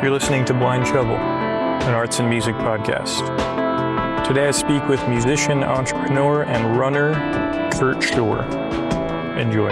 You're listening to Blind Shovel, an arts and music podcast. Today I speak with musician, entrepreneur, and runner Kurt Shore. Enjoy.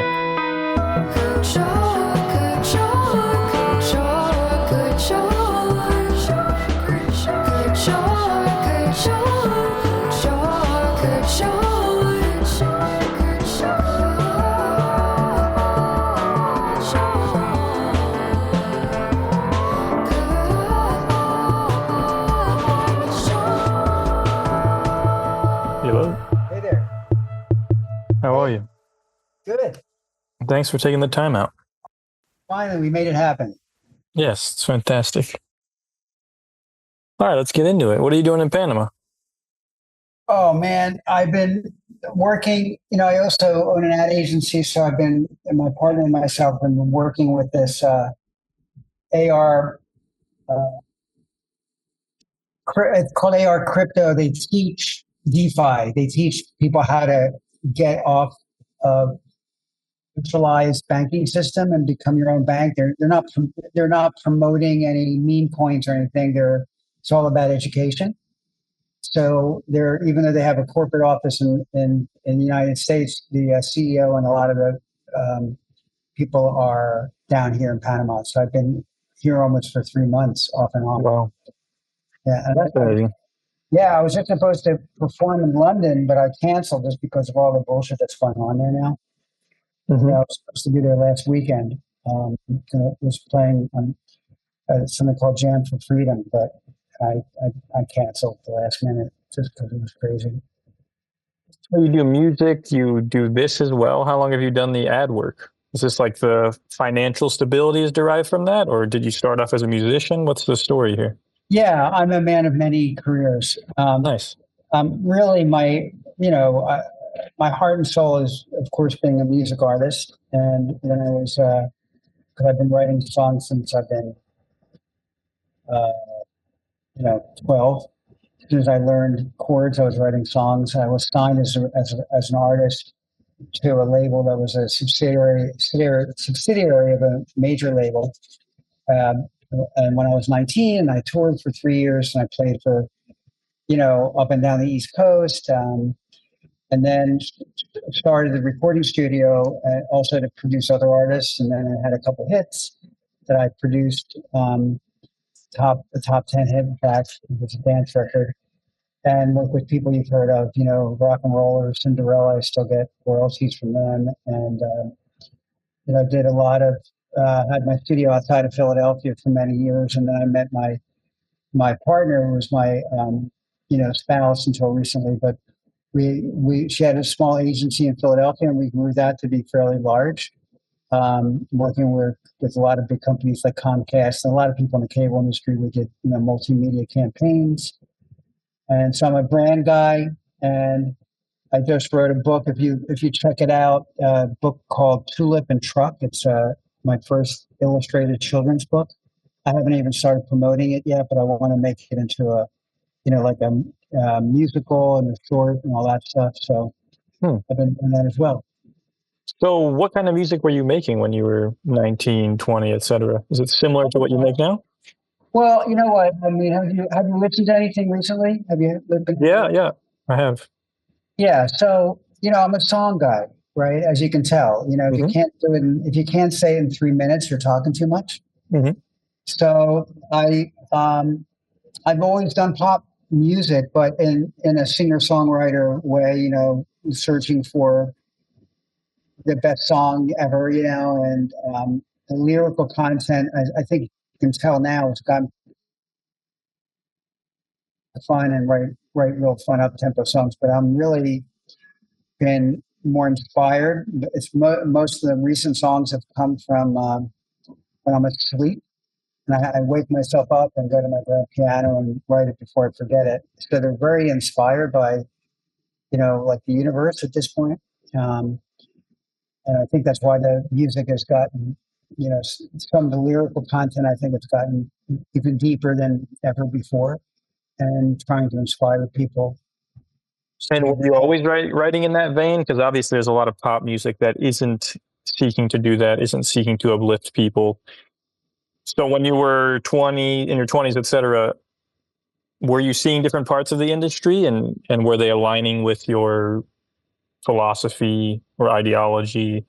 Hello. Hey there. How are you? Good. Thanks for taking the time out. Finally, we made it happen. Yes, it's fantastic. All right, let's get into it. What are you doing in Panama? Oh, man. I've been working. I also own an ad agency. So and my partner and myself have been working with this AR. It's called AR Crypto. They teach DeFi. They teach people how to get off of centralized banking system and become your own bank. They're not promoting any meme coins or anything. It's all about education. So even though they have a corporate office in the United States, the CEO and a lot of the people are down here in Panama. So I've been here almost for 3 months, off and on. Wow. Yeah, That's amazing. yeah. I was just supposed to perform in London, but I canceled just because of all the bullshit that's going on there now. Mm-hmm. I was supposed to be there last weekend. Was playing something called Jam for Freedom, but I canceled the last minute just because it was crazy. So you do music, you do this as well. How long have you done the ad work? Is this like the financial stability is derived from that, or did you start off as a musician? What's the story here? Yeah, I'm a man of many careers. Nice. Really, my heart and soul is, of course, being a music artist. And when I was, because I've been writing songs since I've been, 12. As soon as I learned chords, I was writing songs. I was signed as an artist to a label that was a subsidiary of a major label. And when I was 19, I toured for 3 years, and I played for, up and down the East Coast. And then started the recording studio, also to produce other artists. And then I had a couple hits that I produced. The top 10 hit, in fact, it was a dance record. And work with people you've heard of, Rock and Roller, Cinderella. I still get royalties from them. And did a lot of had my studio outside of Philadelphia for many years, and then I met my partner, who was my spouse until recently. But she had a small agency in Philadelphia, and we grew that to be fairly large. Working with a lot of big companies like Comcast and a lot of people in the cable industry. We did multimedia campaigns, and so I'm a brand guy. And I just wrote a book. If you check it out, a book called Tulip and Truck. It's my first illustrated children's book. I haven't even started promoting it yet, but I want to make it into a musical and a short and all that stuff. So I've been doing that as well. So what kind of music were you making when you were 19, 20, etc.? Is it similar to what you make now? Well, you know what? I mean, have you listened to anything recently? Have you? Yeah, I have. Yeah. So, I'm a song guy, right? As you can tell, if you can't do it, if you can't say it in 3 minutes, you're talking too much. Mm-hmm. So I've always done pop music, but in a singer-songwriter way, searching for the best song ever, and the lyrical content, I think you can tell now, it's gotten fun and write real fun up-tempo songs, but I'm really been more inspired. It's most of the recent songs have come from when I'm asleep, and I wake myself up and go to my grand piano and write it before I forget it. So they're very inspired by, like the universe at this point. And I think that's why the music has gotten, some of the lyrical content, I think it's gotten even deeper than ever before, and trying to inspire people. And were you always writing in that vein? Because obviously there's a lot of pop music that isn't seeking to do that, isn't seeking to uplift people. So when you were 20, in your 20s, et cetera, were you seeing different parts of the industry, and were they aligning with your philosophy or ideology?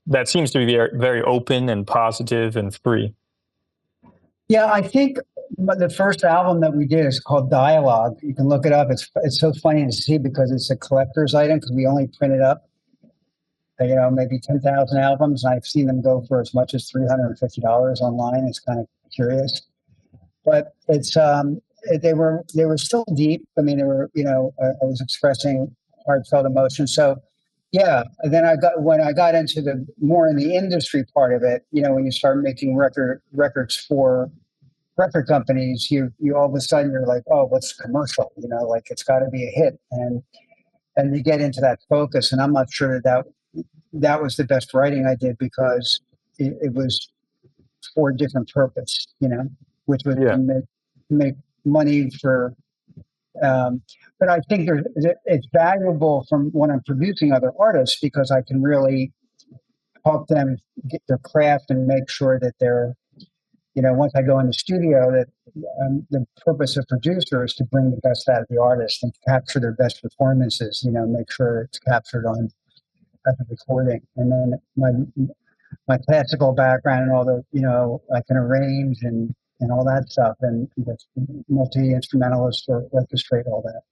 That seems to be very, very open and positive and free. Yeah, I think the first album that we did is called Dialogue. You can look it up. It's so funny to see because it's a collector's item because we only printed up, maybe 10,000 albums, and I've seen them go for as much as $350 online. It's kind of curious, but they were still deep. I mean, they were I was expressing heartfelt emotion. So yeah, and then when I got into the more in the industry part of it, when you start making records for record companies, you all of a sudden you're like, oh, what's commercial? Like it's got to be a hit, and you get into that focus. And I'm not sure that was the best writing I did because it was for a different purpose, which was Yeah. to make money for. But I think it's valuable from when I'm producing other artists because I can really help them get their craft and make sure that they're once I go in the studio, that the purpose of producer is to bring the best out of the artist and capture their best performances. Make sure it's captured on at the recording. And then my classical background and all the I can arrange and all that stuff, and the multi instrumentalist or orchestrate all that.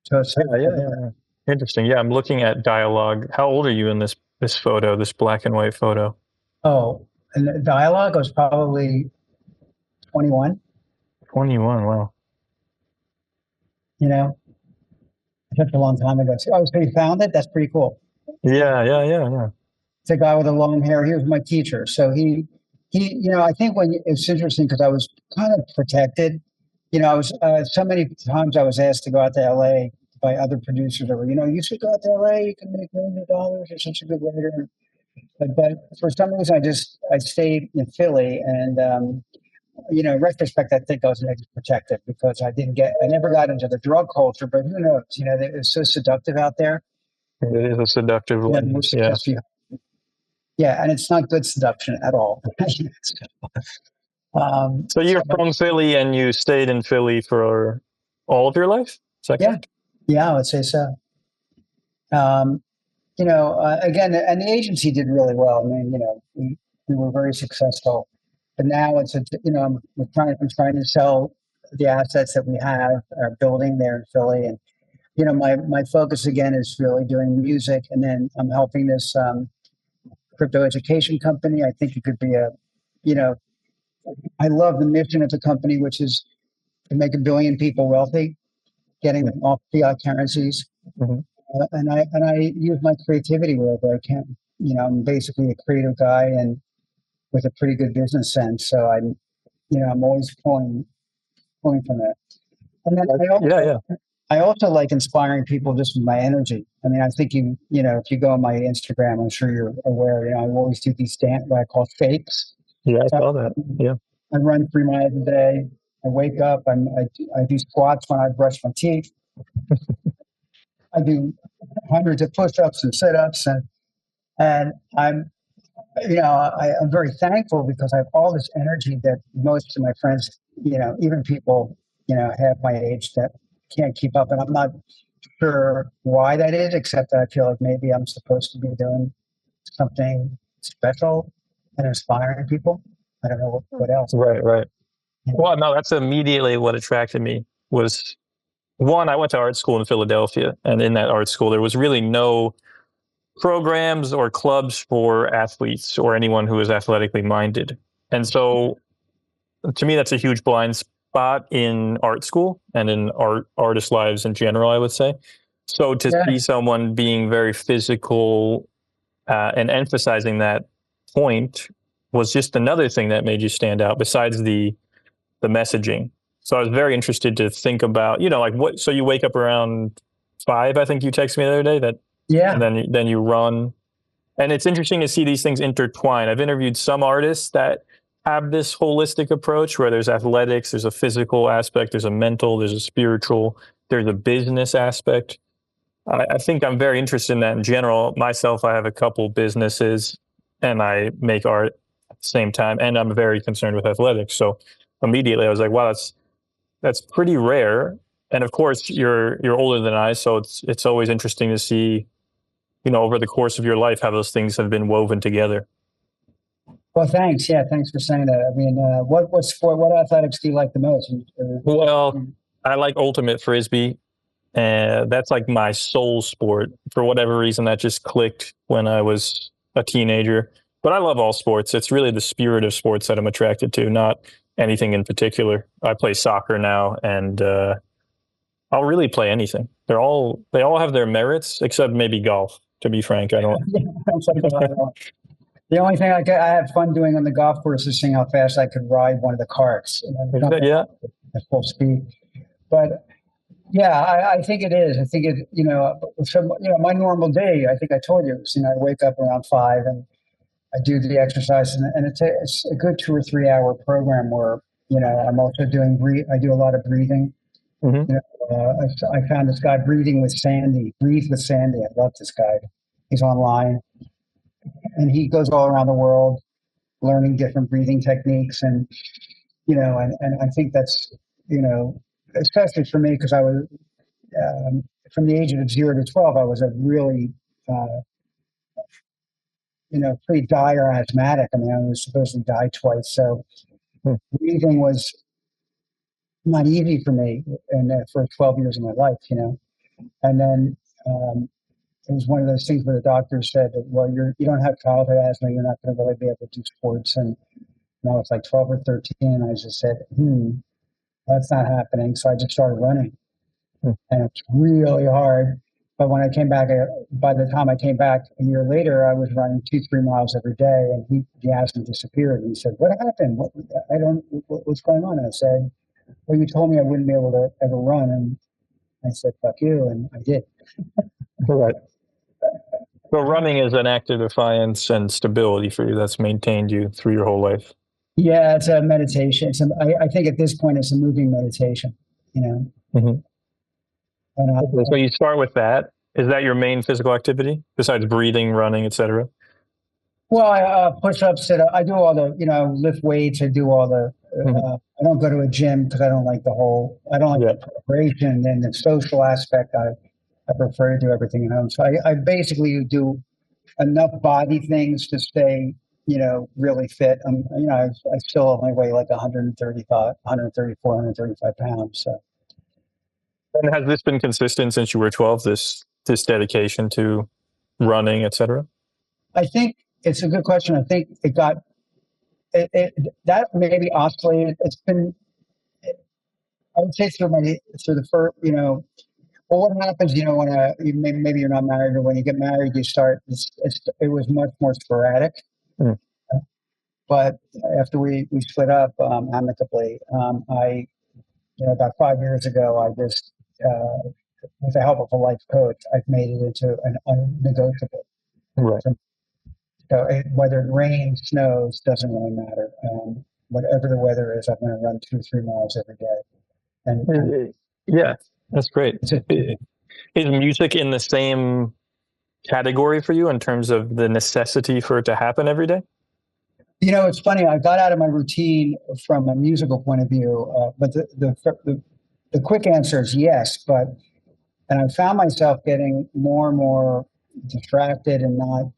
So it's Yeah. Interesting. Yeah, I'm looking at Dialogue. How old are you in this photo, this black and white photo? oh, and the Dialogue was probably 21. 21. Wow. Such a long time ago. So you found it? That's pretty cool. Yeah. It's a guy with a long hair. He was my teacher. So I think it's interesting because I was kind of protected. I was so many times I was asked to go out to LA by other producers over, you should go out to LA. You can make millions of dollars. You're such a good writer. But for some reason, I stayed in Philly, and in retrospect, I think I was maybe protected because I never got into the drug culture. But who knows? It's so seductive out there. It is a seductive lens. Yeah. Yeah, and it's not good seduction at all. So you're from Philly and you stayed in Philly for all of your life? Is that correct? Yeah, I would say so. Again, and the agency did really well. I mean, we were very successful. But now I'm trying to sell the assets that we have, our building there in Philly, and my focus again is really doing music, and then I'm helping this crypto education company. I think it could be I love the mission of the company, which is to make 1 billion people wealthy, getting them off fiat currencies. Mm-hmm. And I use my creativity wherever I can. I'm basically a creative guy and with a pretty good business sense. So I'm always pulling from it. And then I also like inspiring people just with my energy. I mean, I think if you go on my Instagram, I'm sure you're aware. I always do these what I call fakes. Yeah, I saw that. Yeah. I run 3 miles a day. I wake up. I do squats when I brush my teeth. I do hundreds of push-ups and sit-ups, and I'm very thankful because I have all this energy that most of my friends, even people, half my age that can't keep up, and I'm not sure why that is, except that I feel like maybe I'm supposed to be doing something special and inspiring people. I don't know what else. Right. Well, no, that's immediately what attracted me was one, I went to art school in Philadelphia, and in that art school, there was really no programs or clubs for athletes or anyone who is athletically minded. And so to me, that's a huge blind spot in art school and in artist lives in general, I would say. So to see someone being very physical and emphasizing that point was just another thing that made you stand out besides the messaging. So I was very interested to think about, like what, so you wake up around 5, I think you texted me the other day and then you run. And it's interesting to see these things intertwine. I've interviewed some artists that have this holistic approach where there's athletics, there's a physical aspect, there's a mental, there's a spiritual, there's a business aspect. I think I'm very interested in that in general. Myself, I have a couple businesses and I make art same time, and I'm very concerned with athletics. So immediately I was like, wow, that's pretty rare. And of course, you're older than I, so it's always interesting to see, over the course of your life, how those things have been woven together. Well, thanks. Yeah, thanks for saying that. I mean, what sport, what athletics do you like the most? Well, I like ultimate frisbee, and that's like my soul sport. For whatever reason, that just clicked when I was a teenager. But I love all sports. It's really the spirit of sports that I'm attracted to, not anything in particular. I play soccer now, and I'll really play anything. They all have their merits, except maybe golf. To be frank, I don't. The only thing I have fun doing on the golf course is seeing how fast I could ride one of the carts. Yeah. At full speed. But yeah, I think it is. I think it, my normal day, I think I told you, I wake up around 5 and I do the exercise, and it's a good 2 or 3 hour program where, I'm also I do a lot of breathing. Mm-hmm. I found this guy, Breathe with Sandy. I love this guy. He's online, and he goes all around the world learning different breathing techniques. And, and I think that's, especially for me, because I was, from the age of 0 to 12, I was a really, pretty dire asthmatic. I mean, I was supposed to die twice. So breathing was not easy for me in the first 12 years of my life, And then it was one of those things where the doctor said, well, you don't have childhood asthma. You're not going to really be able to do sports. And I was like 12 or 13. And I just said, that's not happening. So I just started running. And it's really hard. But when I came back, by the time I came back a year later, I was running 2-3 miles every day, and the asthma disappeared. And he said, "What happened? What's going on?" And I said, "Well, you told me I wouldn't be able to ever run." And I said, "Fuck you," and I did. Right. So running is an act of defiance and stability for you. That's maintained you through your whole life. Yeah, it's a meditation. I think at this point it's a moving meditation. Mm-hmm. So you start with that. Is that your main physical activity besides breathing, running, etc.? Well, push-ups. I do all the, lift weights. I do all the. I don't go to a gym because I don't like the preparation and the social aspect. I prefer to do everything at home. So I basically do enough body things to stay, really fit. I still only weigh like 134, 135 pounds. So. And has this been consistent since you were 12, this dedication to running, etc.? I think it's a good question. I think that maybe oscillated. It's been, I would say through the first, well, what happens, when maybe you're not married, or when you get married, you start, it was much more sporadic. But after we split up amicably, about 5 years ago, I just, with the help of a life coach, I've made it into an unnegotiable. Right. So whether it rains, snows, doesn't really matter. Whatever the weather is, I'm going to run 2-3 miles every day. And yeah, that's great. Is music in the same category for you in terms of the necessity for it to happen every day? It's funny. I got out of my routine from a musical point of view, but the quick answer is yes. And I found myself getting more and more distracted and not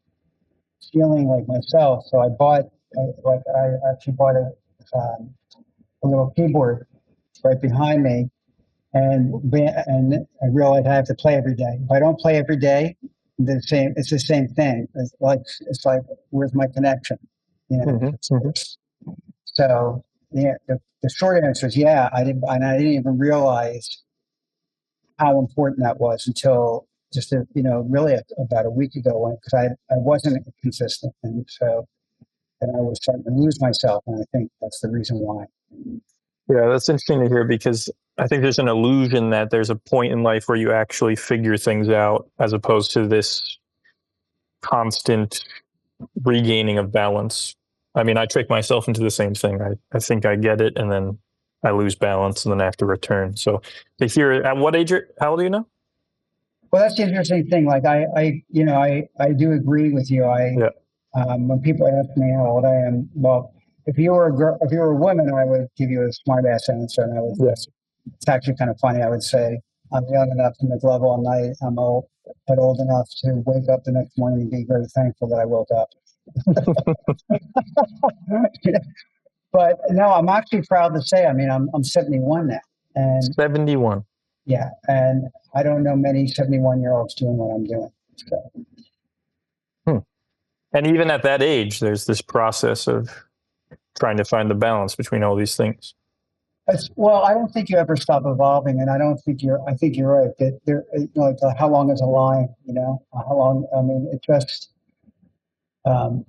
feeling like myself. So I actually bought a little keyboard right behind me, and I realized I have to play every day. If I don't play every day, it's the same thing. It's like where's my connection? So the short answer is yeah. I didn't even realize how important that was until just really about a week ago, because I wasn't consistent, and I was starting to lose myself, and I think that's the reason why. Yeah, that's interesting to hear, because I think there's an illusion that there's a point in life where you actually figure things out, as opposed to this constant regaining of balance. I mean, I trick myself into the same thing. I think I get it, and then I lose balance, and then I have to return. So to hear, at what age, how old are you now? Well, that's the interesting thing. Like I do agree with you. When people ask me how old I am, well, if you were a girl, if you were a woman, I would give you a smart ass answer, and I would. Yes. It's actually kind of funny. I would say I'm young enough to make love all night. I'm old, but old enough to wake up the next morning and be very thankful that I woke up. But no, I'm actually proud to say. I mean, I'm 71 now, and 71. yeah, and I don't know many 71-year-olds doing what I'm doing. So. And even at that age, there's this process of trying to find the balance between all these things. Well, I don't think you ever stop evolving, and I don't think you're. I think you're right. That there, like, how long is a line? You know, how long? I mean, it just. And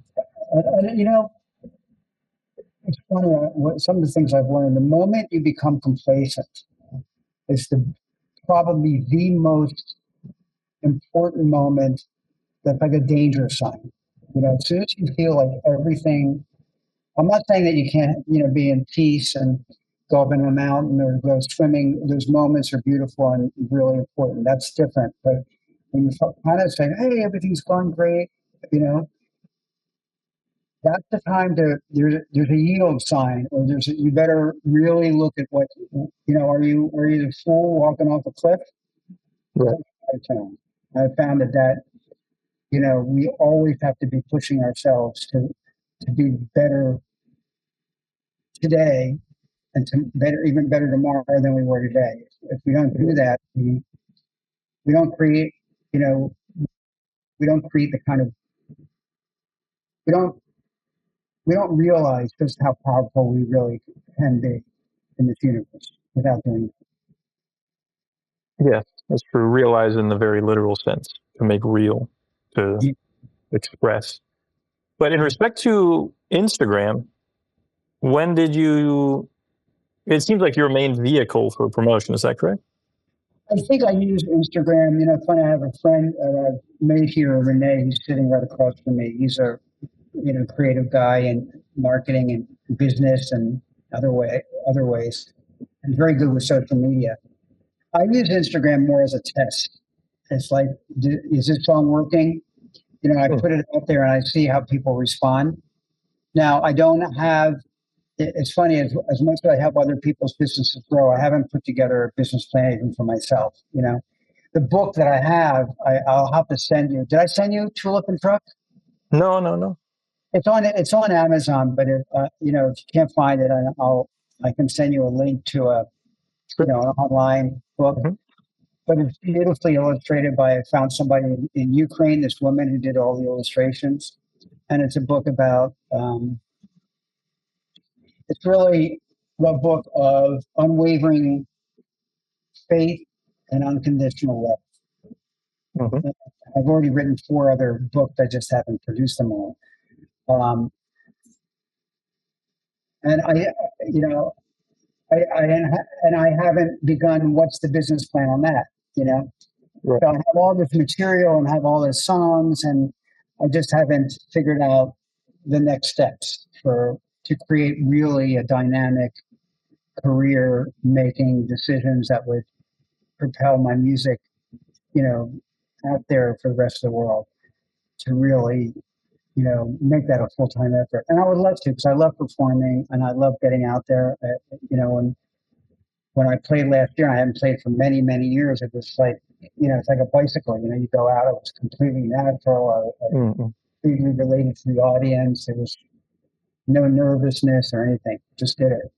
it's funny. Some of the things I've learned. The moment you become complacent, is probably the most important moment. That's like a danger sign. You know, as soon as you feel like everything. I'm not saying that you can't, be in peace and go up in a mountain or go swimming. Those moments are beautiful and really important. That's different. But when you kind of say, "Hey, everything's going great," you know, that's the time to there's a yield sign, or you better really look at what Are you the fool walking off a cliff? Right. I found that we always have to be pushing ourselves to be better today and even better tomorrow than we were today. If we don't do that, we don't create, we don't create the kind of we don't we don't realize just how powerful we really can be in this universe without doing Yes, that's true. Realize in the very literal sense, to make real, to it. express. But in respect to Instagram, when did you? It seems like your main vehicle for promotion. Is that correct? I think I use Instagram. Funny. I have a friend made here, Renee. He's sitting right across from me. He's a creative guy in marketing and business and other ways, and very good with social media. I use Instagram more as a test. It's like, is this song working? I put it out there and I see how people respond. Now, I don't have. It's funny, as much as I help other people's businesses grow, I haven't put together a business plan even for myself. The book that I have, I'll have to send you. Did I send you Tulip and Truck? No, no, no. It's on Amazon, but if you can't find it, I can send you a link to an online book. Mm-hmm. But it's beautifully illustrated by. I found somebody in Ukraine, this woman who did all the illustrations, and it's a book about. It's really a book of unwavering faith and unconditional love. Mm-hmm. I've already written 4 other books. I just haven't produced them all. And I haven't begun. What's the business plan on that? Right. So I have all this material and have all these songs, and I just haven't figured out the next steps to create really a dynamic career, making decisions that would propel my music, out there for the rest of the world, to really, make that a full-time effort. And I would love to, because I love performing and I love getting out there. And when I played last year, I hadn't played for many, many years. It was like, it's like a bicycle. You go out, it was completely natural. Completely related to the audience. There was no nervousness or anything. Just did it.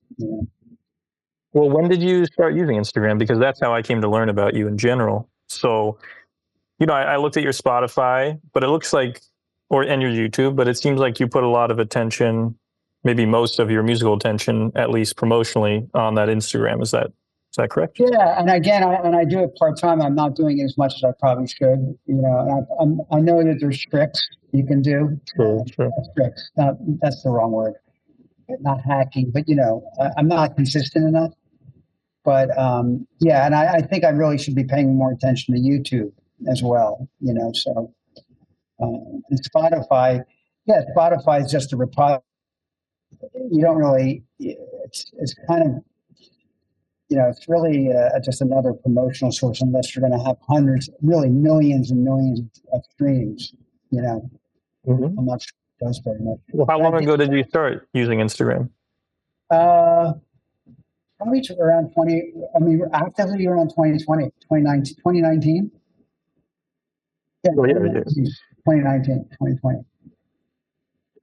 Well, when did you start using Instagram? Because that's how I came to learn about you in general. So, I looked at your Spotify, but it looks like, and your YouTube, but it seems like you put a lot of attention, maybe most of your musical attention, at least promotionally, on that Instagram. Is that correct? Yeah, and again, I do it part time. I'm not doing it as much as I probably should. I know that there's tricks you can do. Sure. Tricks. That's the wrong word. Not hacking, but I'm not consistent enough. But yeah, and I think I really should be paying more attention to YouTube as well. So and Spotify, yeah, Spotify is just a repository. You don't really. It's kind of. It's really just another promotional source, unless you're going to have hundreds, really millions and millions of streams. Mm-hmm. I'm not sure does very much. Well, how long ago did you start using Instagram? Uh, Probably around 20. I mean, actively around 2020, 2019, 2019. Yeah, Well, yeah, 2019, 2020.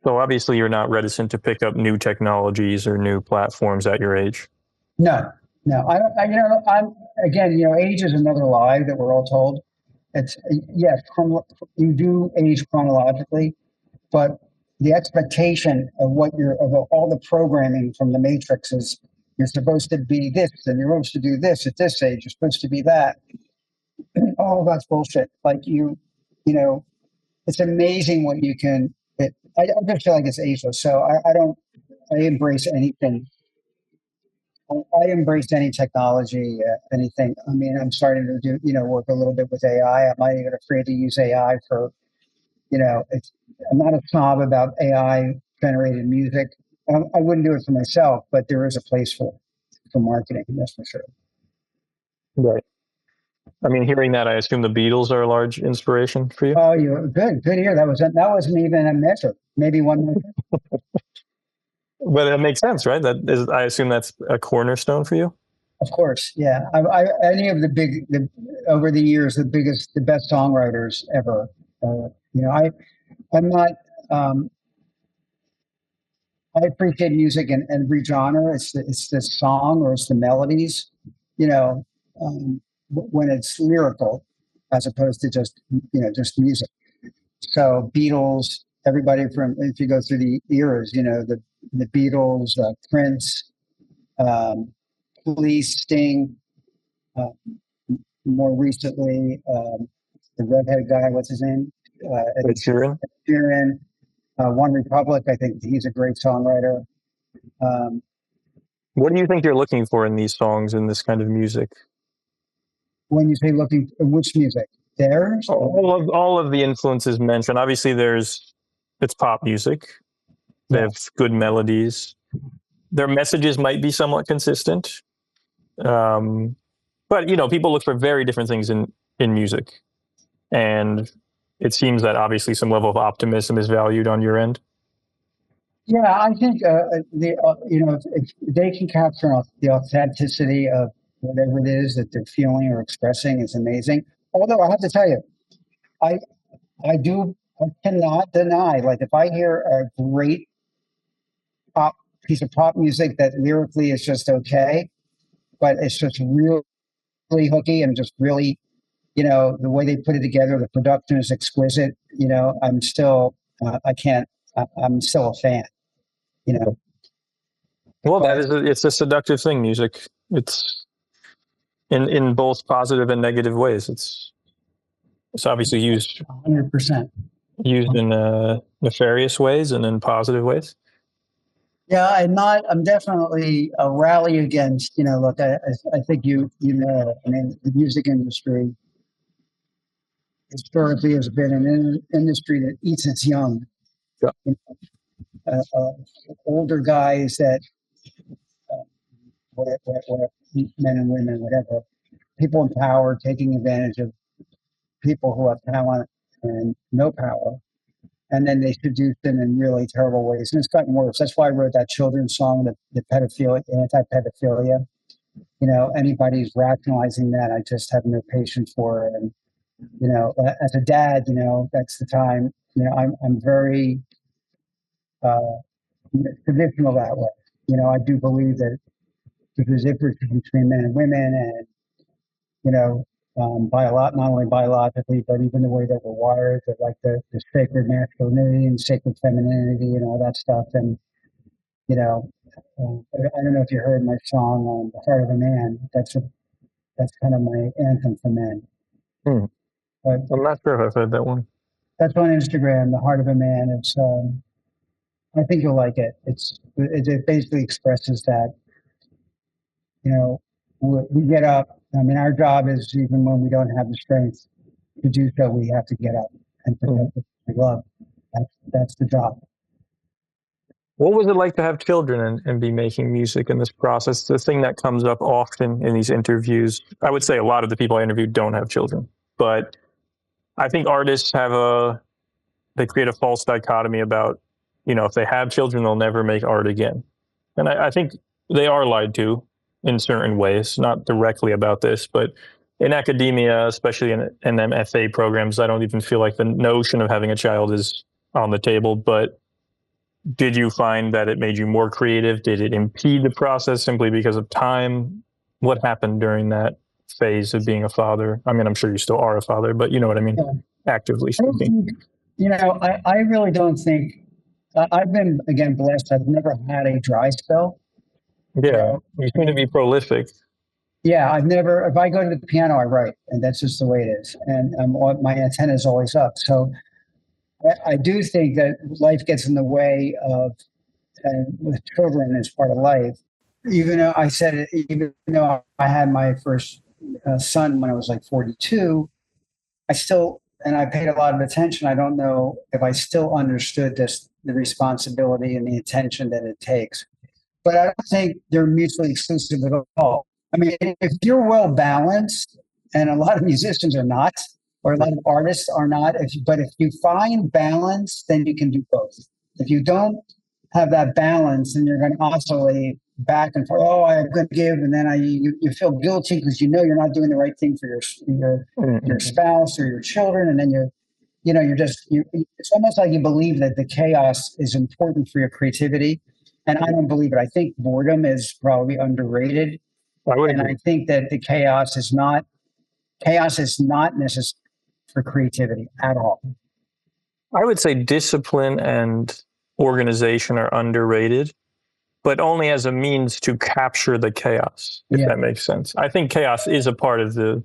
so obviously you're not reticent to pick up new technologies or new platforms at your age. No, no. I'm again. Age is another lie that we're all told. It's yes, you do age chronologically, but the expectation of all the programming from the Matrix is you're supposed to be this and you're supposed to do this at this age. You're supposed to be that. All that's bullshit. Like you know, it's amazing what you can. I just feel like it's ageless. So I don't. I embrace anything. I embrace any technology, anything. I mean, I'm starting to do, work a little bit with AI. I'm not even afraid to use AI for, I'm not a snob about AI generated music. I wouldn't do it for myself, but there is a place for marketing. That's for sure. Right. I mean, hearing that, I assume the Beatles are a large inspiration for you. Oh, you good ear. That wasn't even a measure. Maybe one measure. But it makes sense, right? That is, I assume that's a cornerstone for you. Of course, yeah. Any of over the years, the best songwriters ever. I'm not. Um, I appreciate music in every genre. It's the song or it's the melodies, you know, when it's lyrical, as opposed to just music. So Beatles, everybody from if you go through the eras, the Beatles, Prince, Police, Sting. Uh, More recently, the redhead guy, what's his name? Ed Sheeran. Sheeran. One Republic, I think he's a great songwriter. Um, What do you think you're looking for in these songs, in this kind of music? when you say looking, which music? Theirs? All of the influences mentioned. Obviously, it's pop music. They have good melodies. Their messages might be somewhat consistent, but people look for very different things in music, and it seems that obviously some level of optimism is valued on your end. Yeah, I think if they can capture the authenticity of whatever it is that they're feeling or expressing, is amazing. Although I have to tell you, I I cannot deny, like if I hear a great pop piece of pop music that lyrically is just okay, but it's just really hooky and just really, the way they put it together, the production is exquisite. I'm still, I can't, I'm still a fan. You know, Well, but it's a seductive thing. Music. It's in both positive and negative ways. It's obviously 100%. Used in nefarious ways and in positive ways. Yeah, I'm definitely a rally against, look, I think I mean, the music industry historically has been an industry that eats its young. Yeah. Older guys that, what, men and women, whatever, people in power taking advantage of people who have talent and no power. And then they seduce them in really terrible ways. And it's gotten worse. That's why I wrote that children's song, the pedophilia, anti-pedophilia. Anybody's rationalizing that, I just have no patience for it. And, as a dad, that's the time, I'm very traditional that way. I do believe that there's a difference between men and women and, not only biologically, but even the way that we're wired, that like the sacred masculinity and sacred femininity and all that stuff. And, I don't know if you heard my song, The Heart of a Man. That's kind of my anthem for men. But I'm not sure if I've heard that one. That's on Instagram, The Heart of a Man. It's, I think you'll like it. It basically expresses that, we get up. I mean, our job is even when we don't have the strength to do so, we have to get up and protect what we love. That's the job. What was it like to have children and be making music in this process? The thing that comes up often in these interviews, I would say a lot of the people I interviewed don't have children, but I think artists they create a false dichotomy about if they have children, they'll never make art again. And I think they are lied to in certain ways, not directly about this, but in academia, especially in MFA programs, I don't even feel like the notion of having a child is on the table. But did you find that it made you more creative? Did it impede the process simply because of time? What happened during that phase of being a father? I mean, I'm sure you still are a father, but you know what I mean? Yeah. Actively speaking. I really don't think, I've been, again, blessed. I've never had a dry spell. Yeah, you seem to be prolific. Yeah, if I go to the piano, I write, and that's just the way it is. And my antenna is always up. So I do think that life gets in the way of, and with children as part of life. Even though even though I had my first son when I was like 42, and I paid a lot of attention. I don't know if I still understood the responsibility and the attention that it takes. But I don't think they're mutually exclusive at all. I mean, if you're well balanced, and a lot of musicians are not, or a lot of artists are not, but if you find balance, then you can do both. If you don't have that balance, then you're going to oscillate back and forth. Oh, I'm going to give, and then you feel guilty because you're not doing the right thing for your spouse or your children, and then it's almost like you believe that the chaos is important for your creativity. And I don't believe it. I think boredom is probably underrated. I think that the chaos is not necessary for creativity at all. I would say discipline and organization are underrated, but only as a means to capture the chaos, if that makes sense. I think chaos is a part of the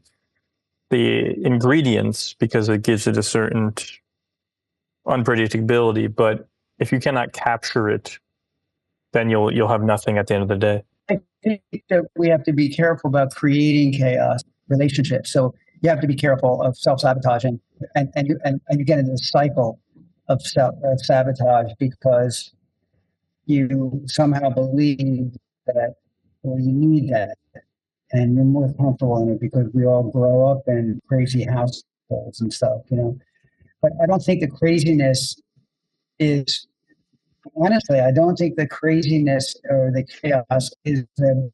ingredients because it gives it a certain unpredictability. But if you cannot capture it, then you'll have nothing at the end of the day. I think that we have to be careful about creating chaos relationships. So you have to be careful of self-sabotaging, and you get into the cycle of sabotage because you somehow believe that, or you need that, and you're more comfortable in it because we all grow up in crazy households and stuff, But I don't think the craziness is. Honestly, I don't think the craziness or the chaos is the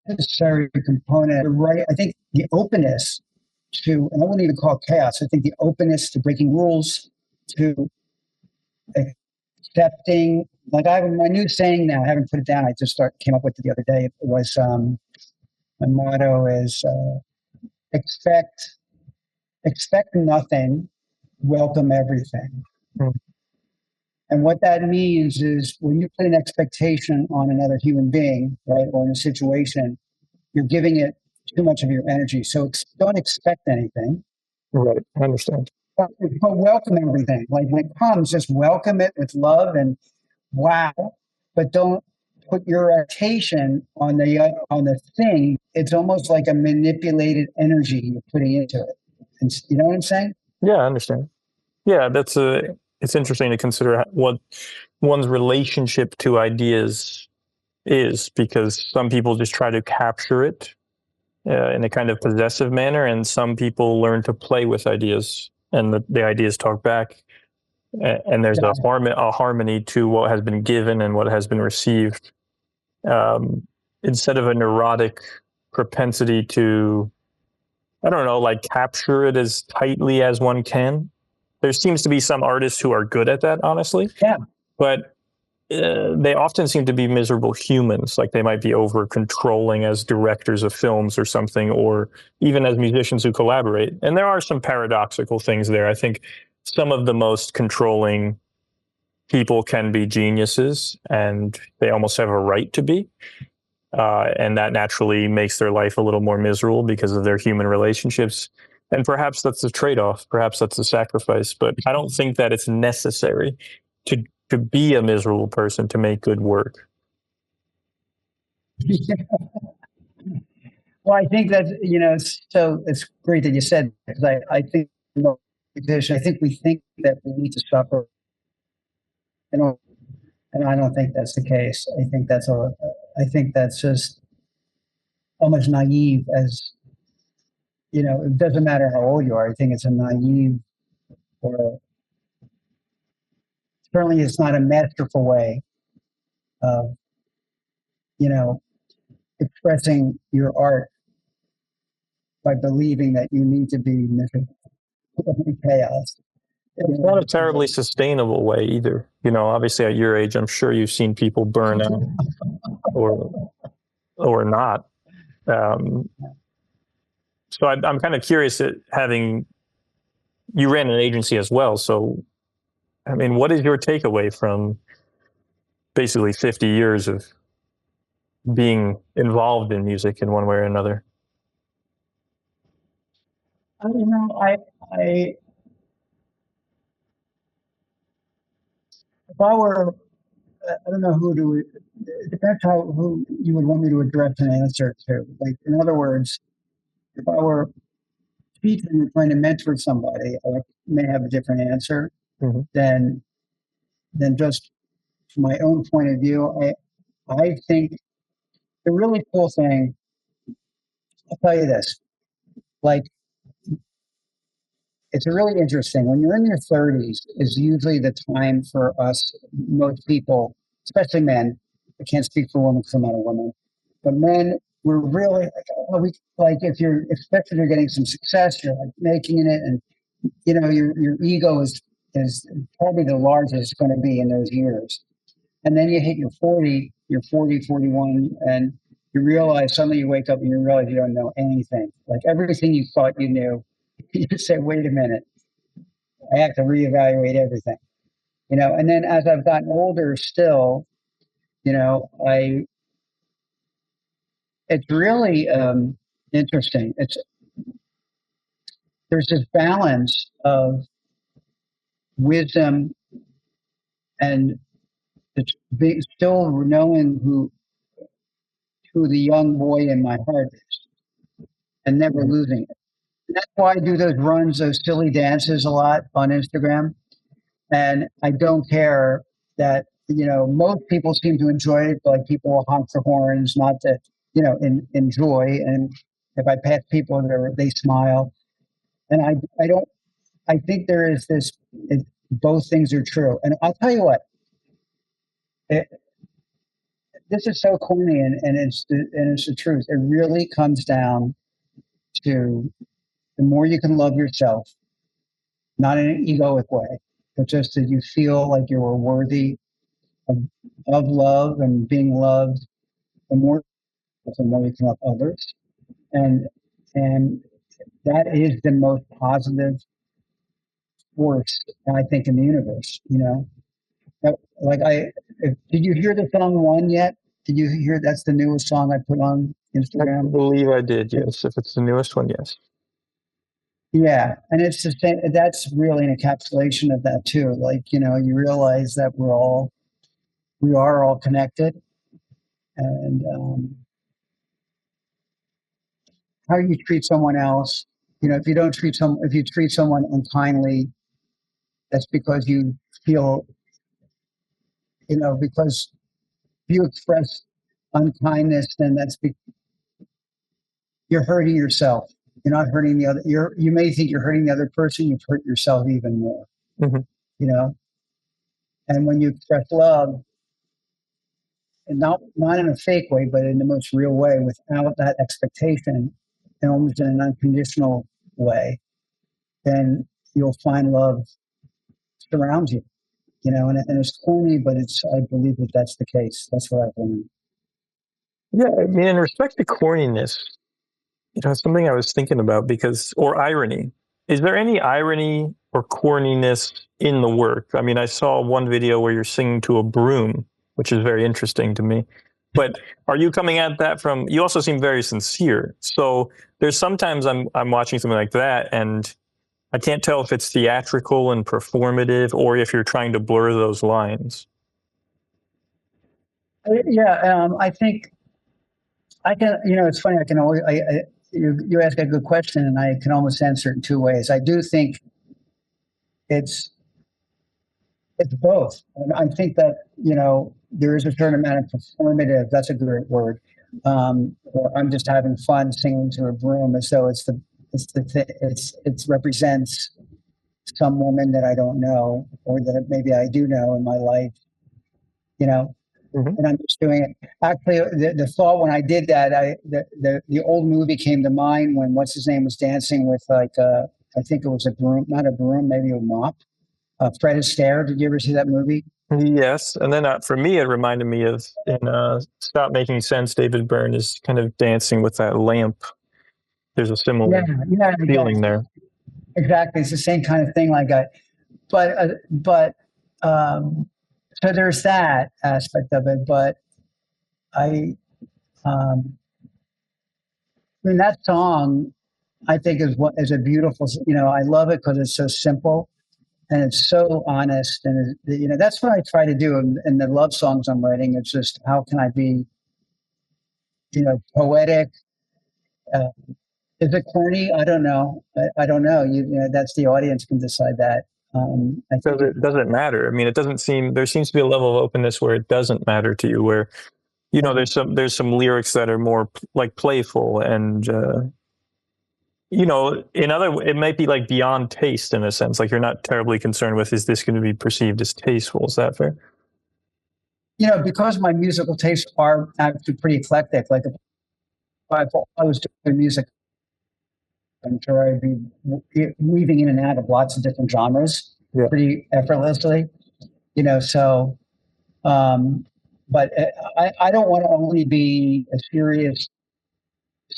necessary component. Right? I think the openness and I wouldn't even call it chaos. I think the openness to breaking rules, to accepting. Like I have my new saying now. I haven't put it down. I just came up with it the other day. It was my motto is expect nothing, welcome everything. Mm. And what that means is when you put an expectation on another human being, right, or in a situation, you're giving it too much of your energy. So don't expect anything. Right, I understand. But welcome everything. Like when it comes, just welcome it with love and wow. But don't put your attention on the thing. It's almost like a manipulated energy you're putting into it. And you know what I'm saying? Yeah, I understand. Yeah, it's interesting to consider what one's relationship to ideas is, because some people just try to capture it in a kind of possessive manner, and some people learn to play with ideas, and the ideas talk back. And there's a harmony to what has been given and what has been received, instead of a neurotic propensity to, I don't know, like capture it as tightly as one can. There seems to be some artists who are good at that, honestly. Yeah. But they often seem to be miserable humans. Like they might be over controlling as directors of films or something, or even as musicians who collaborate. And there are some paradoxical things there. I think some of the most controlling people can be geniuses, and they almost have a right to be. And that naturally makes their life a little more miserable because of their human relationships. And perhaps that's a trade-off. Perhaps that's a sacrifice. But I don't think that it's necessary to be a miserable person to make good work. Well, I think that, so it's great that you said, because I think we think that we need to suffer. And I don't think that's the case. I think that's just almost naive as, it doesn't matter how old you are. I think it's a naive or certainly it's not a masterful way of, you know, expressing your art by believing that you need to be miserable in chaos. It's not a terribly sustainable way either. Obviously at your age, I'm sure you've seen people burn out or not. So I'm kind of curious at you ran an agency as well. So, I mean, what is your takeaway from basically 50 years of being involved in music in one way or another? I if I were, I don't know it depends who you would want me to address an answer to. Like, in other words, if I were teaching or trying to mentor somebody, I may have a different answer mm-hmm. than just from my own point of view. I think the really cool thing, I'll tell you this, like, it's really interesting. When you're in your 30s is usually the time for us, most people, especially men. I can't speak for women because I'm not a woman, but men, we're really if you're, especially if you're getting some success, you're like making it, and your ego is probably the largest it's going to be in those years. And then you hit your 40, 41, and you realize, suddenly you wake up and you realize you don't know anything. Like, everything you thought you knew, you say, wait a minute, I have to reevaluate everything. And then as I've gotten older still, it's really interesting. There's this balance of wisdom and still knowing who the young boy in my heart is, and never losing it. And that's why I do those runs, those silly dances a lot on Instagram. And I don't care that, most people seem to enjoy it. Like, people will honk their horns, not to, enjoy. And if I pass people, they smile. And I think there is both things are true. And I'll tell you what, this is so corny, and it's the truth. It really comes down to the more you can love yourself, not in an egoic way, but just that you feel like you're worthy of love and being loved, the more you can love others. And that is the most positive force, I think, in the universe. Did you hear the song One yet? Did you hear? That's the newest song I put on Instagram. I believe I did, yes. If it's the newest one, yes. Yeah, and it's the same. That's really an encapsulation of that too. Like, you realize that we are all connected, and how you treat someone else. If you treat someone unkindly, that's because you feel, because if you express unkindness, then you're hurting yourself. You're not hurting the other. You may think you're hurting the other person. You've hurt yourself even more. Mm-hmm. And when you express love, and not in a fake way, but in the most real way, without that expectation, and almost in an unconditional way, then you'll find love surrounds you. And it's corny, but I believe that's the case. That's what I've learned. Yeah, I mean, in respect to corniness, something I was thinking about or irony. Is there any irony or corniness in the work? I mean, I saw one video where you're singing to a broom, which is very interesting to me. But are you coming at that you also seem very sincere. So there's sometimes I'm watching something like that, and I can't tell if it's theatrical and performative or if you're trying to blur those lines. Yeah, I think I can, it's funny, I can always, you ask a good question, and I can almost answer it in two ways. I do think it's both. And I think that, there is a certain amount of performative, that's a great word. Or I'm just having fun singing to a broom, as though it represents some woman that I don't know, or that maybe I do know in my life, you know, Hmm. and I'm just doing it. Actually, the thought when I did that, the old movie came to mind when what's his name was dancing with like I think it was a broom, not a broom, maybe a mop. Fred Astaire. Did you ever see that movie? Yes, and then for me, it reminded me of in "Stop Making Sense." David Byrne is kind of dancing with that lamp. There's a Yeah, similar yeah, feeling yes, there. exactly. It's the same kind of thing. Like I, but um, so there's that aspect of it. But I, I mean, that song I think is what is a beautiful. You know, I love it because it's so simple and it's so honest, and you know that's what I try to do in the love songs I'm writing. It's just how can I be, you know, poetic. Uh, is it corny? I don't know. I don't know. You know, that's the audience can decide that. I think Does it. it doesn't matter? I mean, it doesn't seem there seems to be a level of openness where it doesn't matter to you. Where there's some lyrics that are more like playful and in other it might be like beyond taste in a sense. Like you're not terribly concerned with is this going to be perceived as tasteful? Is that fair? You know, because my musical tastes are actually pretty eclectic. Like if I was doing music, I'm sure I'd be weaving in and out of lots of different genres Yeah. pretty effortlessly. You know, so um, but I don't want to only be a serious,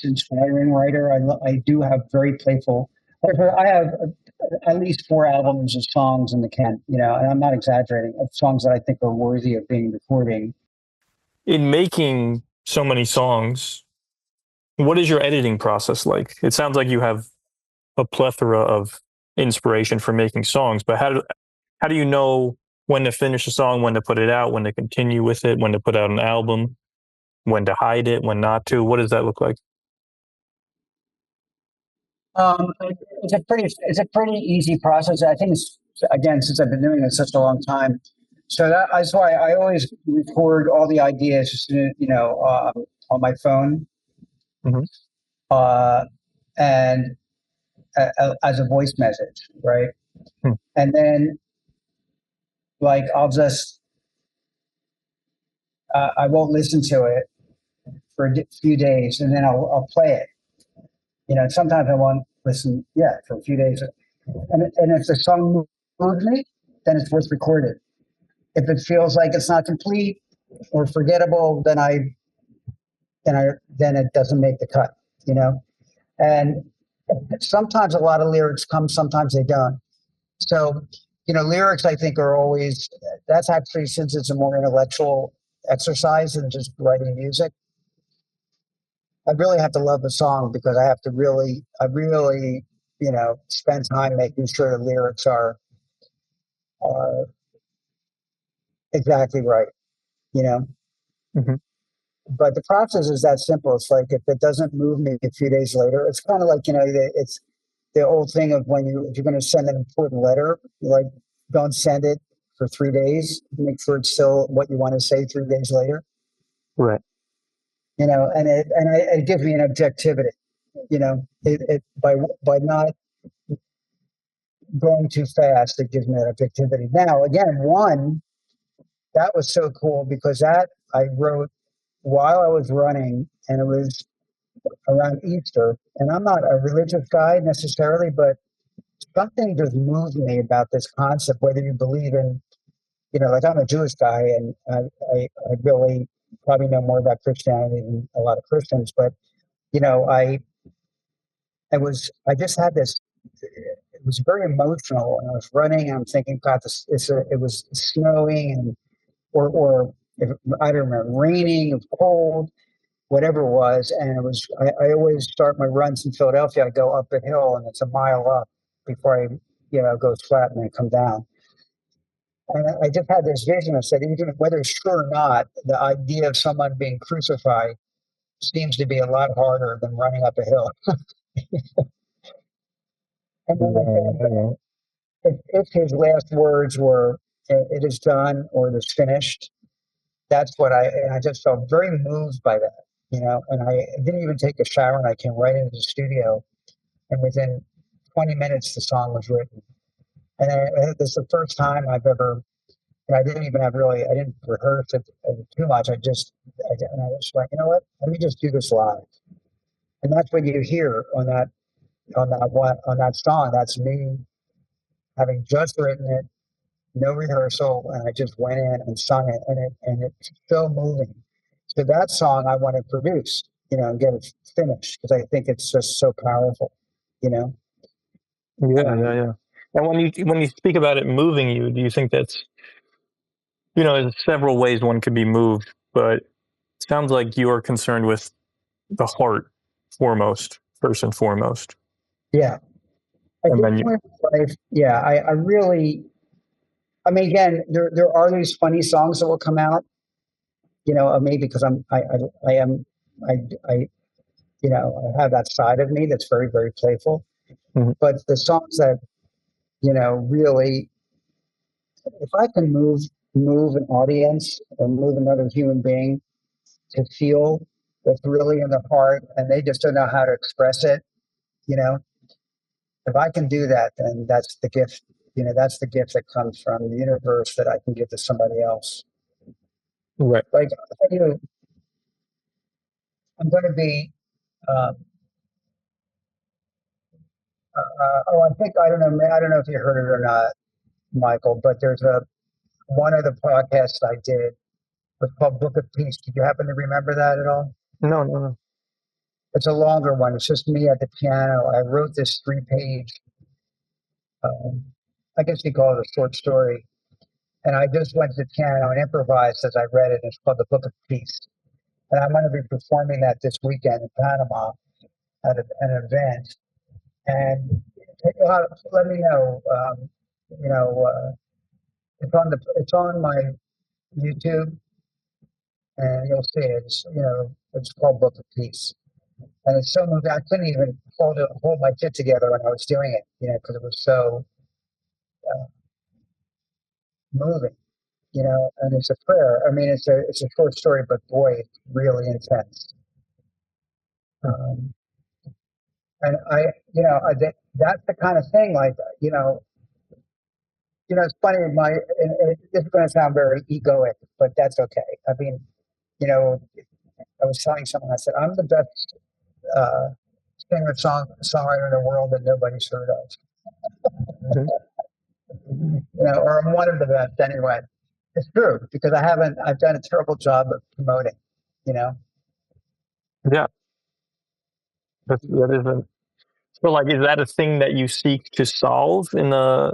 inspiring writer. I do have very playful. I have at least 4 albums of songs in the can. You know, and I'm not exaggerating. Of songs that I think are worthy of being recorded. In making so many songs, what is your editing process like? It sounds like you have a plethora of inspiration for making songs, but how do you know when to finish a song, when to put it out, when to continue with it, when to put out an album, when to hide it, when not to? What does that look like? It's a pretty easy process. I think it's, again, since I've been doing it such a long time. So that's why I always record all the ideas, you know, on my phone, Mm-hmm. uh, and as a voice message, right? Hmm. And then like I'll just I won't listen to it for a few days, and then I'll play it. You know, sometimes I won't listen, yeah, for a few days, and if the song moves me, then it's worth recording. If it feels like it's not complete or forgettable, then it doesn't make the cut, you know. And sometimes a lot of lyrics come, sometimes they don't. So, you know, lyrics I think are always that's actually since it's a more intellectual exercise than just writing music. I really have to love the song because I really, you know, spend time making sure the lyrics are exactly right, you know. Mm-hmm. But the process is that simple. It's like if it doesn't move me a few days later, it's kind of like, you know, it's the old thing of when if you're going to send an important letter, you like don't send it for 3 days. Make sure it's still what you want to say 3 days later. Right. You know, it gives me an objectivity. You know, it by not going too fast, it gives me that objectivity. Now, again, one that was so cool because that I wrote while I was running, and it was around Easter. And I'm not a religious guy necessarily, but something just moved me about this concept, whether you believe in, you know, like I'm a Jewish guy and I really probably know more about Christianity than a lot of Christians, but, you know, I just had this, it was very emotional and I was running and I'm thinking, God, it was snowing and, or if, I don't remember, raining, it was cold, whatever it was. And it was, I always start my runs in Philadelphia. I go up a hill and it's a mile up before I, you know, go flat and then come down. And I just had this vision. I said, even whether it's true or not, the idea of someone being crucified seems to be a lot harder than running up a hill. And then I Yeah, said, yeah. if his last words were, it is done or it is finished, that's what and I just felt very moved by that, you know, and I didn't even take a shower and I came right into the studio and within 20 minutes, the song was written. And this is the first time I've ever, and I didn't even have really, I didn't rehearse it too much. And I was like, you know what? Let me just do this live. And that's what you hear on that song. That's me having just written it, no rehearsal, and I just went in and sung it, and it's so moving. So that song I want to produce, and get it finished because I think it's just so powerful, you know. Yeah, yeah, Um, yeah. And when you speak about it moving you, do you think that's, there's several ways one could be moved, but it sounds like you are concerned with the heart foremost, first and foremost. yeah, at And this then you, point in life, yeah, I really, I mean, again, there are these funny songs that will come out, of me because I am, I, I have that side of me that's very, very playful. Mhm. But the songs that, really, if I can move an audience or move another human being to feel what's really in the heart and they just don't know how to express it, you know, if I can do that, then that's the gift. That's the gift that comes from the universe that I can give to somebody else. Right. Like, I'm going to be, uh, oh, I don't know if you heard it or not, Michael, but one of the podcasts I did was called Book of Peace. Did you happen to remember that at all? No, no, no. It's a longer one. It's just me at the piano. I wrote this 3 page, um, I guess you call it a short story. And I just went to the piano and improvised as I read it. It's called The Book of Peace. And I'm going to be performing that this weekend in Panama at an event. And let me know. You know, it's on my YouTube, and you'll see it. It's called Book of Peace, and it's so moving. I couldn't even hold my shit together when I was doing it, because it was so uh, moving. And it's a prayer. I mean, it's a short story, but boy, it's really intense. Um, and that's the kind of thing. Like, it's funny. It's going to sound very egoic, but that's okay. I mean, you know, I was telling someone, I said, I'm the best uh, singer songwriter in the world that nobody's heard of. Mhm. Or I'm one of the best anyway. It's true because I've done a terrible job of promoting, you know? Yeah, that isn't. So, like, is that a thing that you seek to solve in the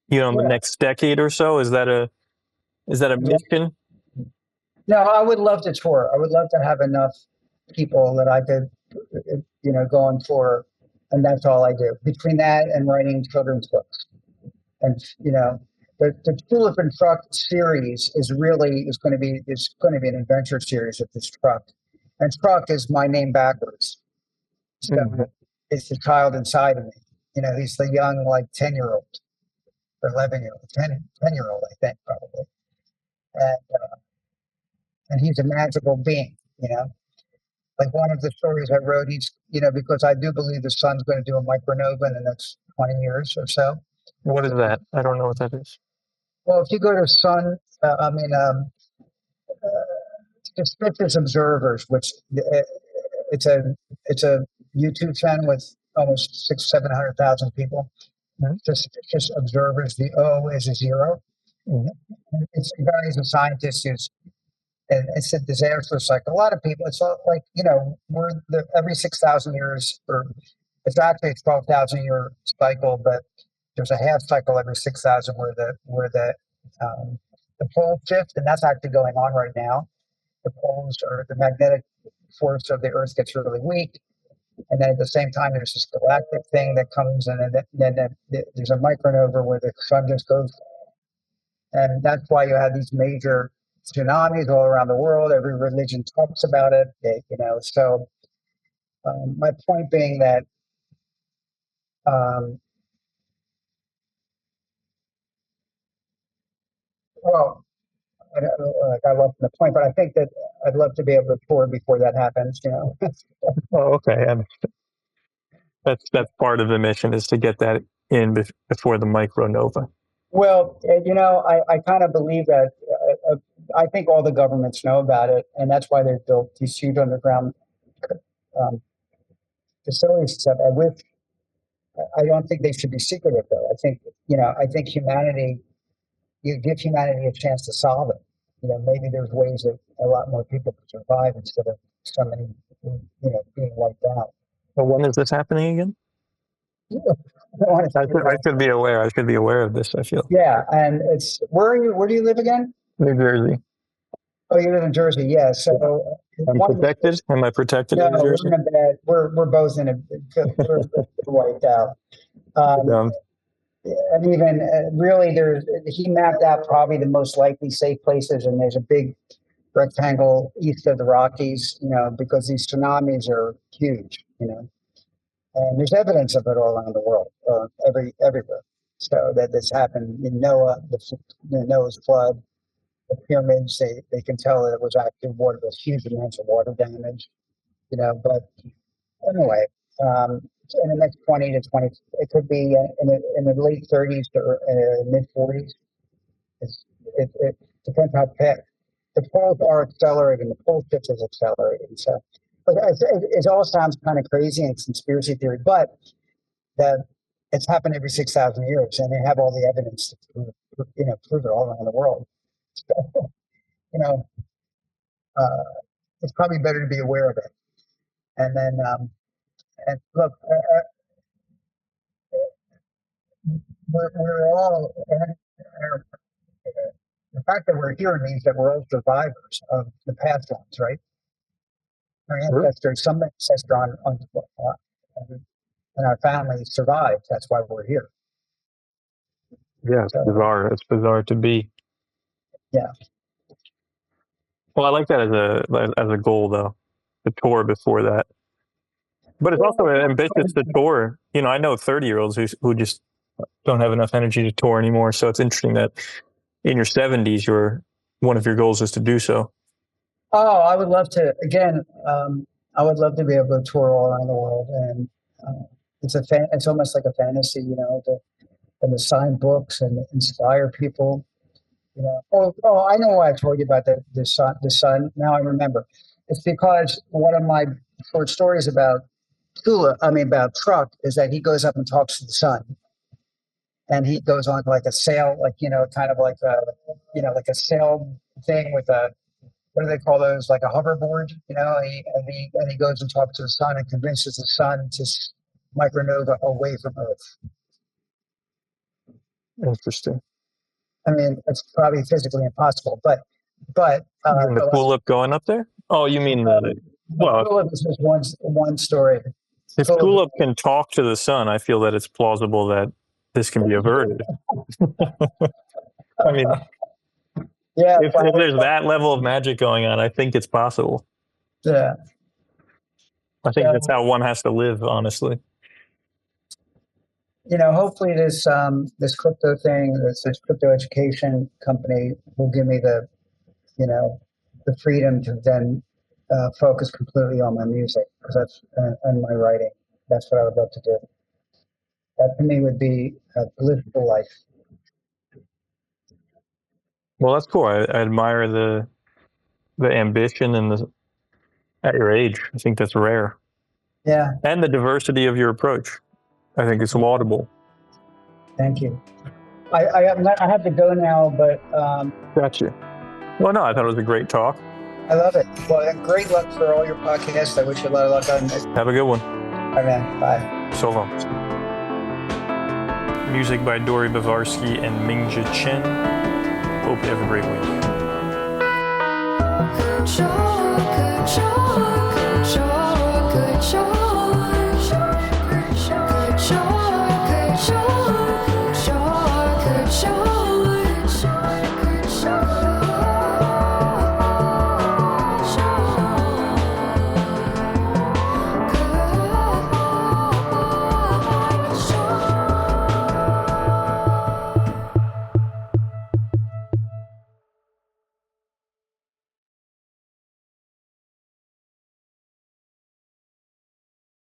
Yeah. next decade or so? Is that a Yeah. mission? No, I would love to tour. I would love to have enough people that I could, go on tour. And that's all I do. Between that and writing children's books. And, the Tulip and Truck series is going to be an adventure series with this truck. And truck is my name backwards. So Mhm. it's the child inside of me. He's the young, like 10-year-old or 11-year-old, 10-year-old, I think, probably. And, and he's a magical being. Like one of the stories I wrote, because I do believe the sun's going to do a micronova in the next 20 years or so. What is that? I don't know what that is. Well, if you go to Suspicious Observers, which it's a it's a YouTube channel with almost 700,000 people. Mhm. Suspicious Observers. The O is a zero. Mhm. It's a guy who's a scientist and it's a disaster. It's like a lot of people. It's all like every 6,000 years, or it's actually a 12,000 year cycle, but there's a half cycle every 6,000 where the poles shift, and that's actually going on right now. The poles or the magnetic force of the Earth gets really weak, and then at the same time there's this galactic thing that comes, and then there's a micronova where the sun just goes, and that's why you have these major tsunamis all around the world. Every religion talks about it, So my point being that um, well, I love the point, but I think that I'd love to be able to tour before that happens. Oh, okay. And that's part of the mission is to get that in before the Micronova? Well, I kind of believe that. I think all the governments know about it, and that's why they've built these huge underground um, facilities and stuff. I don't think they should be secretive, though. I think humanity, you give humanity a chance to solve it. Maybe there's ways that a lot more people could survive instead of so many, being wiped out. Well, when is this happening again? I should be aware. I should be aware of this, I feel. Yeah, and where do you live again? New Jersey. Oh, you live in Jersey, yeah. So I'm protected. Am I protected in New Jersey? We're both we're wiped out. And even really, he mapped out probably the most likely safe places, and there's a big rectangle east of the Rockies, because these tsunamis are huge, and there's evidence of it all around the world, everywhere. So that this happened in Noah's flood, the pyramids. They can tell that it was active water, there's huge amounts of water damage, But anyway, in the next 20 to 20, it could be in the late 30s to mid 40s. It depends how fast. The poles are accelerating. The pole shift is accelerating. So, but it all sounds kind of crazy and it's conspiracy theory, but it's happened every 6,000 years, and they have all the evidence to prove it all around the world. So, it's probably better to be aware of it. And then, and look, we're all. The fact that we're here means that we're all survivors of the past ones, right? Our ancestors, some ancestor in our family survived. That's why we're here. Yeah, it's bizarre. It's bizarre to be. Yeah. Well, I like that as a goal, though, to tour before that. But it's also ambitious to tour. I know 30-year-olds who just don't have enough energy to tour anymore. So it's interesting that in your 70s, one of your goals is to do so. Oh, I would love to. Again, I would love to be able to tour all around the world, and it's almost like a fantasy, to sign books and inspire people. Oh, I know why I told you about the sun. Now I remember. It's because one of my short stories about Truck, is that he goes up and talks to the sun, and he goes on like a sail, kind of like a sail thing with what do they call those? Like a hoverboard, and he goes and talks to the sun and convinces the sun to Micronova away from Earth. Interesting. I mean, it's probably physically impossible, but the tulip going up there? Oh, you mean tulip is just one story. If tulip can talk to the sun, I feel that it's plausible that this can be averted. I mean, yeah. If there's that level of magic going on, I think it's possible. Yeah. I think that's how one has to live, honestly. Hopefully this crypto thing, this crypto education company will give me the freedom to then focus completely on my music, because and my writing. That's what I would love to do. That to me would be a blissful life. Well, that's cool. I admire the ambition and at your age. I think that's rare. Yeah. And the diversity of your approach. I think it's laudable. Thank you. I have to go now, but Gotcha. Well, no, I thought it was a great talk. I love it. Well, great luck for all your podcasts. I wish you a lot of luck on it. Have a good one. All right, man. Bye. So long. Music by Dory Bavarsky and Mingja Chen. Hope you have a great week.